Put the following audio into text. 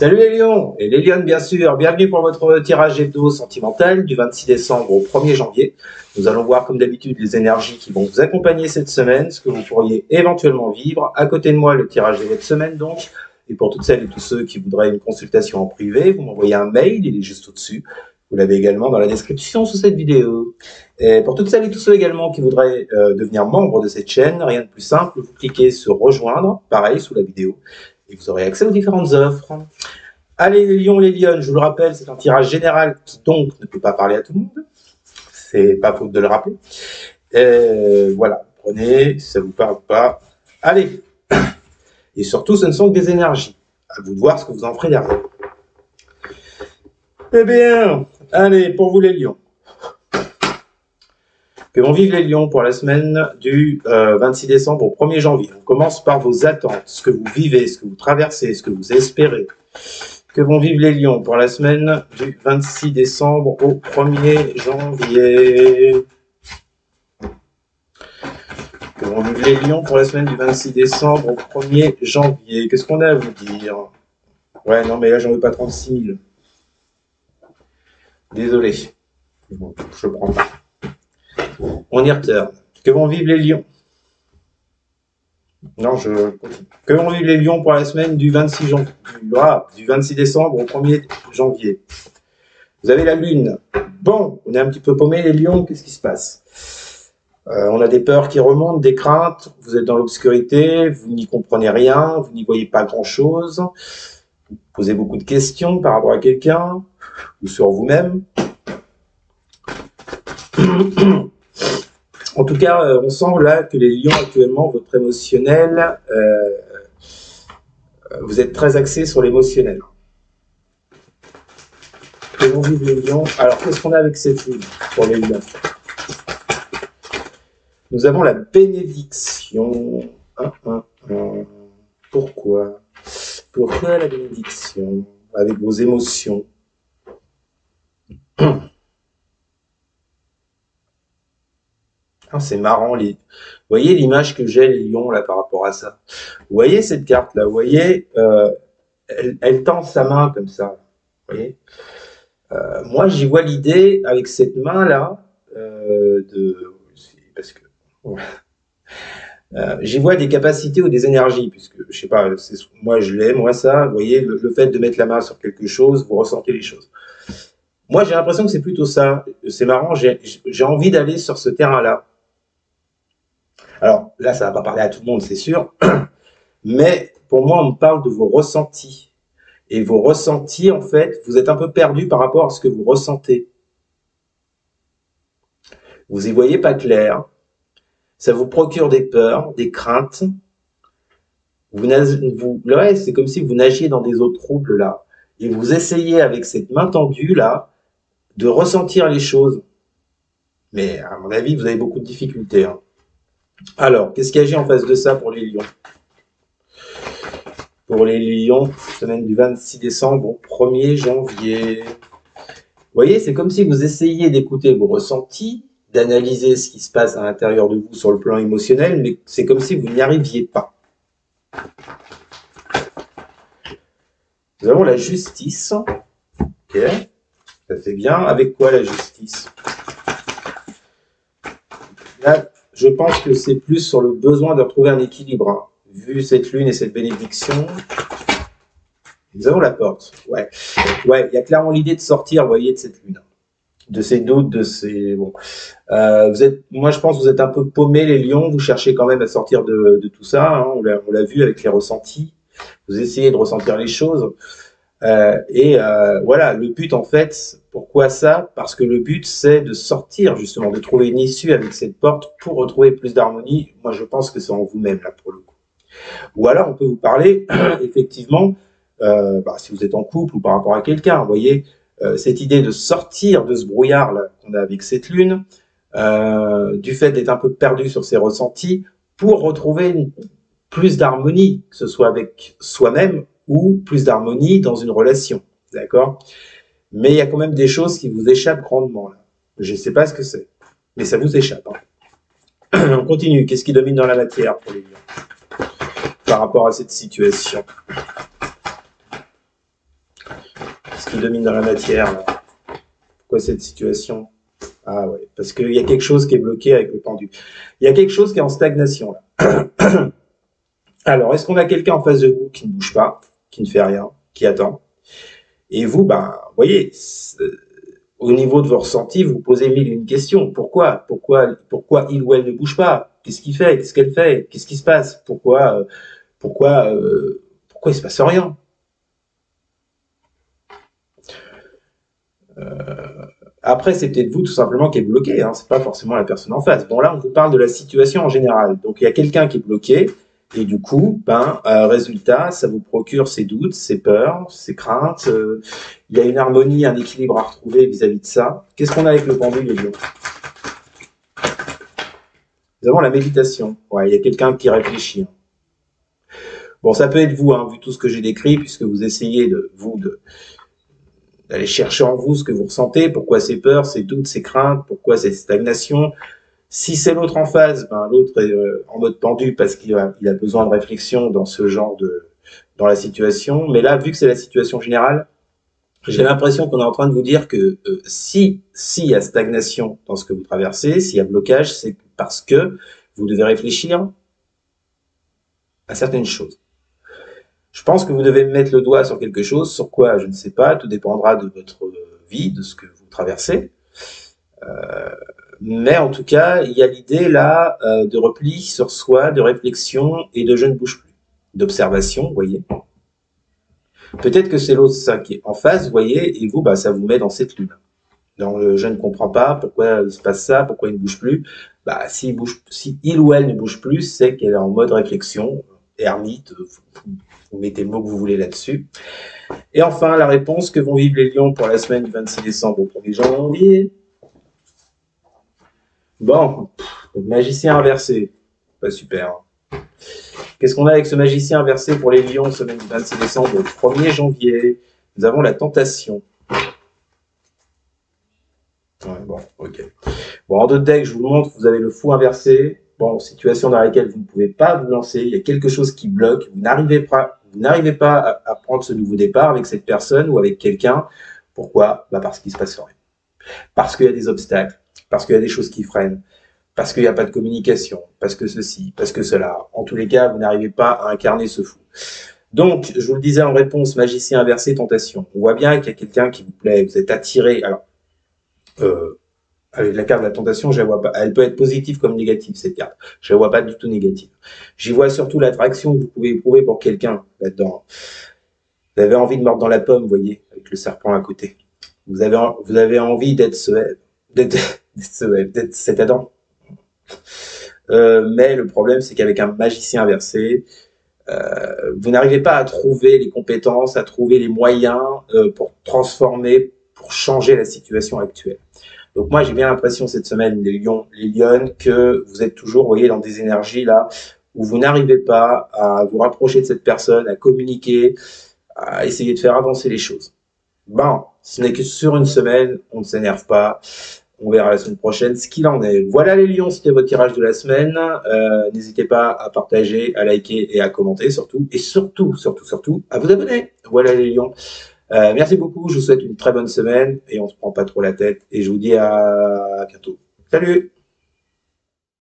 Salut les lions et les lionnes bien sûr, bienvenue pour votre tirage hebdo sentimental du 26 décembre au 1er janvier. Nous allons voir comme d'habitude les énergies qui vont vous accompagner cette semaine, ce que vous pourriez éventuellement vivre. À côté de moi le tirage de votre semaine donc, et pour toutes celles et tous ceux qui voudraient une consultation en privé, vous m'envoyez un mail, il est juste au-dessus. Vous l'avez également dans la description sous cette vidéo. Et pour toutes celles et tous ceux également qui voudraient devenir membre de cette chaîne, rien de plus simple, vous cliquez sur rejoindre, pareil sous la vidéo, et vous aurez accès aux différentes offres. Allez les lions, les lionnes, je vous le rappelle, c'est un tirage général qui donc ne peut pas parler à tout le monde. C'est pas faute de le rappeler. Voilà, prenez, si ça vous parle pas. Allez. Et surtout, ce ne sont que des énergies. À vous de voir ce que vous en ferez derrière. Eh bien, allez, pour vous les lions. Que vont vivre les lions pour la semaine du 26 décembre au 1er janvier. On commence par vos attentes, ce que vous vivez, ce que vous traversez, ce que vous espérez. Que vont vivre les lions pour la semaine du 26 décembre au 1er janvier. Que vont vivre les lions pour la semaine du 26 décembre au 1er janvier. Qu'est-ce qu'on a à vous dire? Ouais, non, mais là, j'en veux pas 36 000. Désolé. Je prends pas. On y retourne. Que vont vivre les lions? Non, je continue. Que vont vivre les lions pour la semaine du 26 janvier, du 26 décembre au 1er janvier? Vous avez la lune. Bon, on est un petit peu paumé les lions, qu'est-ce qui se passe? On a des peurs qui remontent, des craintes, vous êtes dans l'obscurité, vous n'y comprenez rien, vous n'y voyez pas grand-chose, vous posez beaucoup de questions par rapport à quelqu'un ou sur vous-même. En tout cas, on sent là que les lions actuellement, votre émotionnel, vous êtes très axé sur l'émotionnel. Que vont vivre les lions? Alors, qu'est-ce qu'on a avec cette lune pour les lions? Nous avons la bénédiction. Pourquoi? Pourquoi la bénédiction? Avec vos émotions. Ah, c'est marrant, vous voyez l'image que j'ai, les lions, là, par rapport à ça. Vous voyez cette carte-là, vous voyez, elle tend sa main comme ça. Vous voyez, moi, j'y vois l'idée, avec cette main-là, parce que j'y vois des capacités ou des énergies, puisque, je sais pas, moi, je l'ai, moi, ça, vous voyez, le fait de mettre la main sur quelque chose, vous ressentez les choses. Moi, j'ai l'impression que c'est plutôt ça. C'est marrant, j'ai envie d'aller sur ce terrain-là. Alors là, ça va pas parler à tout le monde, c'est sûr, mais pour moi, on me parle de vos ressentis. Et vos ressentis, en fait, vous êtes un peu perdu par rapport à ce que vous ressentez. Vous y voyez pas clair. Ça vous procure des peurs, des craintes. Ouais, c'est comme si vous nagiez dans des eaux troubles, là. Et vous essayez, avec cette main tendue, là, de ressentir les choses. Mais, à mon avis, vous avez beaucoup de difficultés, hein. Alors, qu'est-ce qui agit en face de ça pour les lions? Pour les lions, semaine du 26 décembre au 1er janvier. Vous voyez, c'est comme si vous essayiez d'écouter vos ressentis, d'analyser ce qui se passe à l'intérieur de vous sur le plan émotionnel, mais c'est comme si vous n'y arriviez pas. Nous avons la justice. Ok, ça fait bien. Avec quoi la justice? Là, je pense que c'est plus sur le besoin de retrouver un équilibre, hein. Vu cette lune et cette bénédiction, nous avons la porte. Ouais, il y a clairement l'idée de sortir, vous voyez, de cette lune, de ces doutes, de ces... Bon. Moi, je pense que vous êtes un peu paumés, les lions, vous cherchez quand même à sortir de tout ça, hein. On l'a vu avec les ressentis, vous essayez de ressentir les choses. Voilà, le but en fait, pourquoi ça? Parce que le but c'est de sortir justement, de trouver une issue avec cette porte pour retrouver plus d'harmonie. Moi je pense que c'est en vous-même là pour le coup. Ou alors on peut vous parler effectivement, si vous êtes en couple ou par rapport à quelqu'un, vous voyez, cette idée de sortir de ce brouillard là qu'on a avec cette lune, du fait d'être un peu perdu sur ses ressentis, pour retrouver plus d'harmonie, que ce soit avec soi-même ou plus d'harmonie dans une relation, d'accord? Mais il y a quand même des choses qui vous échappent grandement, là. Je ne sais pas ce que c'est, mais ça vous échappe, hein. On continue. Qu'est-ce qui domine dans la matière pour les lions par rapport à cette situation? ce qui domine dans la matière là. Pourquoi cette situation? Ah ouais, parce qu'il y a quelque chose qui est bloqué avec le pendu. Il y a quelque chose qui est en stagnation là. Alors, est-ce qu'on a quelqu'un en face de vous qui ne bouge pas, qui ne fait rien, qui attend? Et vous, ben, vous voyez, au niveau de vos ressentis, vous posez mille et une questions. Pourquoi il ou elle ne bouge pas? Qu'est-ce qu'il fait? Qu'est-ce qu'elle fait? Qu'est-ce qui se passe? Pourquoi il se passe rien? Après, c'est peut-être vous tout simplement qui est bloqué, hein, c'est pas forcément la personne en face. Bon, là, on vous parle de la situation en général. Donc, il y a quelqu'un qui est bloqué, et du coup, résultat, ça vous procure ses doutes, ses peurs, ses craintes. Il y a une harmonie, un équilibre à retrouver vis-à-vis de ça. Qu'est-ce qu'on a avec le pendule, les lions? Nous avons la méditation. Ouais, il y a quelqu'un qui réfléchit. Bon, ça peut être vous, hein, vu tout ce que j'ai décrit, puisque vous essayez d'aller chercher en vous ce que vous ressentez, pourquoi ces peurs, ces doutes, ces craintes, pourquoi cette stagnation. Si c'est l'autre en phase, l'autre est en mode pendu parce qu'il a besoin de réflexion dans ce genre dans la situation. Mais là, vu que c'est la situation générale, j'ai l'impression qu'on est en train de vous dire que s'il y a stagnation dans ce que vous traversez, s'il y a blocage, c'est parce que vous devez réfléchir à certaines choses. Je pense que vous devez mettre le doigt sur quelque chose, sur quoi, je ne sais pas, tout dépendra de votre vie, de ce que vous traversez. Mais en tout cas, il y a l'idée là de repli sur soi, de réflexion et de je ne bouge plus, d'observation, vous voyez. Peut-être que c'est l'autre ça qui est en face, vous voyez, et vous, ça vous met dans cette lune. Dans le je ne comprends pas pourquoi il se passe ça, pourquoi il ne bouge plus. Si il ou elle ne bouge plus, c'est qu'elle est en mode réflexion, ermite, vous mettez le mot que vous voulez là-dessus. Et enfin, la réponse que vont vivre les lions pour la semaine du 26 décembre au 1er janvier. Bon, magicien inversé, pas super. Qu'est-ce qu'on a avec ce magicien inversé pour les lions, semaine du 26 décembre au 1er janvier? Nous avons la tentation. Ouais, bon, ok. Bon, en d'autres decks, je vous le montre, vous avez le fou inversé. Bon, situation dans laquelle vous ne pouvez pas vous lancer, il y a quelque chose qui bloque, vous n'arrivez pas à prendre ce nouveau départ avec cette personne ou avec quelqu'un. Pourquoi? Parce qu'il se passe rien. Parce qu'il y a des obstacles, parce qu'il y a des choses qui freinent, parce qu'il n'y a pas de communication, parce que ceci, parce que cela. En tous les cas, vous n'arrivez pas à incarner ce fou. Donc, je vous le disais en réponse, magicien inversé, tentation. On voit bien qu'il y a quelqu'un qui vous plaît, vous êtes attiré. Alors, avec la carte de la tentation, je la vois pas. Elle peut être positive comme négative, cette carte. Je la vois pas du tout négative. J'y vois surtout l'attraction que vous pouvez éprouver pour quelqu'un là-dedans. Vous avez envie de mordre dans la pomme, vous voyez, avec le serpent à côté. Vous avez envie d'être d'être cet Adam. Mais le problème, c'est qu'avec un magicien inversé, vous n'arrivez pas à trouver les compétences, à trouver les moyens pour transformer, pour changer la situation actuelle. Donc moi, j'ai bien l'impression cette semaine, les lions, les lionnes, que vous êtes toujours, vous voyez, dans des énergies là où vous n'arrivez pas à vous rapprocher de cette personne, à communiquer, à essayer de faire avancer les choses. Bon, ce n'est que sur une semaine, on ne s'énerve pas. On verra la semaine prochaine ce qu'il en est. Voilà les lions, c'était votre tirage de la semaine. N'hésitez pas à partager, à liker et à commenter surtout. Et surtout, à vous abonner. Voilà les lions. Merci beaucoup, je vous souhaite une très bonne semaine et on se prend pas trop la tête. Et je vous dis à bientôt. Salut!